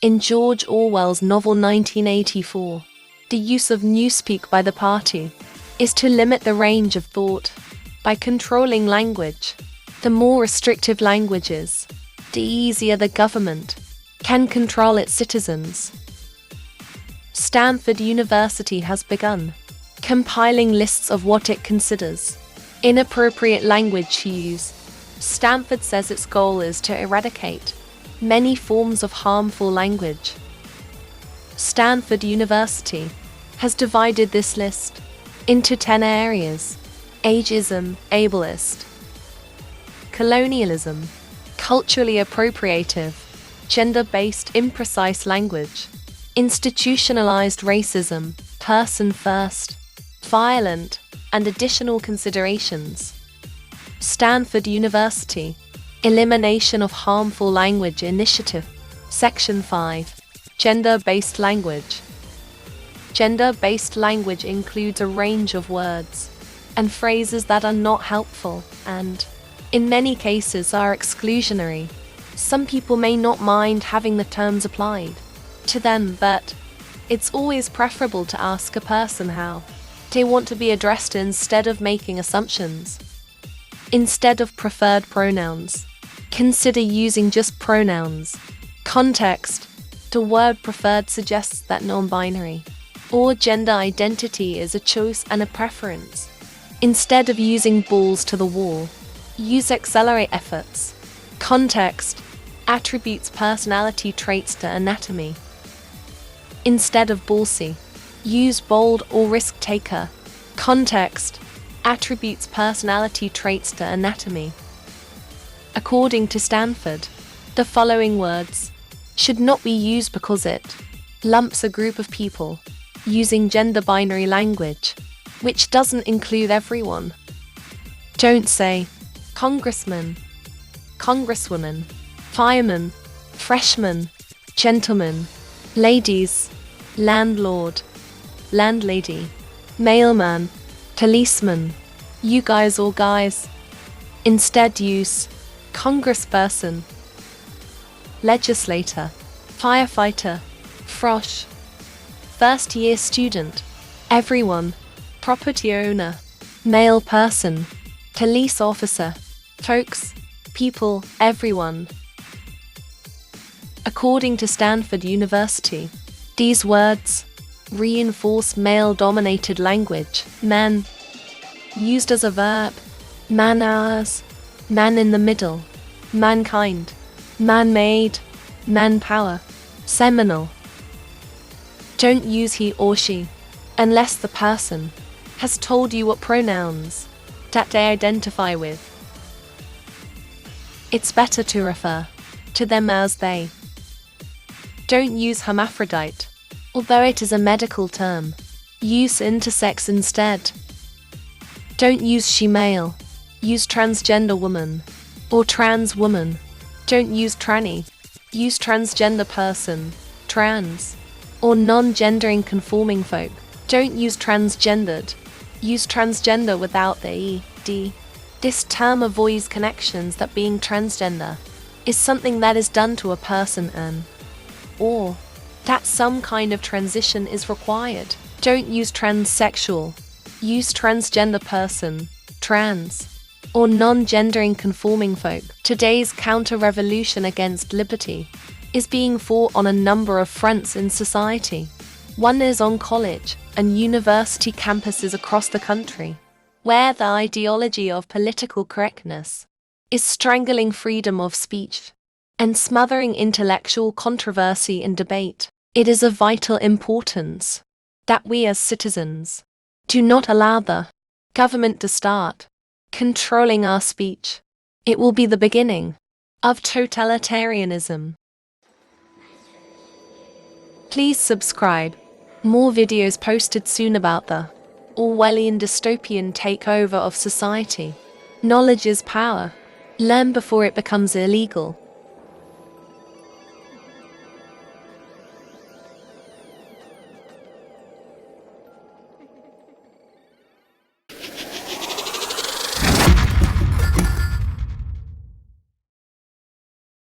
In George Orwell's novel 1984, the use of newspeak by the party is to limit the range of thought by controlling language. The more restrictive language is, the easier the government can control its citizens. Stanford University has begun compiling lists of what it considers inappropriate language use. Stanford says its goal is to eradicate many forms of harmful language. Stanford University has divided this list into 10 areas: ageism, ableist, colonialism, culturally appropriative, gender-based imprecise language, institutionalized racism, person first, violent, and additional considerations. Stanford University Elimination of Harmful Language Initiative. Section 5. Gender-based language. Gender-based language includes a range of words and phrases that are not helpful and, in many cases, are exclusionary. Some people may not mind having the terms applied to them, but it's always preferable to ask a person how they want to be addressed instead of making assumptions. Instead of preferred pronouns, consider using just pronouns. Context. The word preferred suggests that non-binary or gender identity is a choice and a preference. Instead of using balls to the wall, use accelerate efforts. Context. Attributes personality traits to anatomy. Instead of ballsy, use bold or risk taker. Context. Attributes personality traits to anatomy. According to Stanford, the following words should not be used because it lumps a group of people using gender-binary language, which doesn't include everyone. Don't say congressman, congresswoman, fireman, freshman, gentleman, ladies, landlord, landlady, mailman, policeman, you guys or guys. Instead use congressperson, legislator, firefighter, frosh, first-year student, everyone, property owner, male person, police officer, folks, people, everyone. According to Stanford University, these words reinforce male-dominated language. Man, used as a verb, man hours, man in the middle, mankind, man-made, manpower, seminal. Don't use he or she unless the person has told you what pronouns that they identify with. It's better to refer to them as they. Don't use hermaphrodite, although it is a medical term. Use intersex instead. Don't use she-male. Use transgender woman or trans woman. Don't use tranny. Use transgender person, trans, or non-gendering conforming folk. Don't use transgendered. Use transgender without the ed. This term avoids connections that being transgender is something that is done to a person or that some kind of transition is required. Don't use transsexual. Use transgender person, trans, or non-gendering conforming folk. Today's counter-revolution against liberty is being fought on a number of fronts in society. One is on college and university campuses across the country, where the ideology of political correctness is strangling freedom of speech and smothering intellectual controversy and debate. It is of vital importance that we as citizens do not allow the government to start controlling our speech. It will be the beginning of totalitarianism. Please subscribe. More videos posted soon about the Orwellian dystopian takeover of society. Knowledge is power. Learn before it becomes illegal.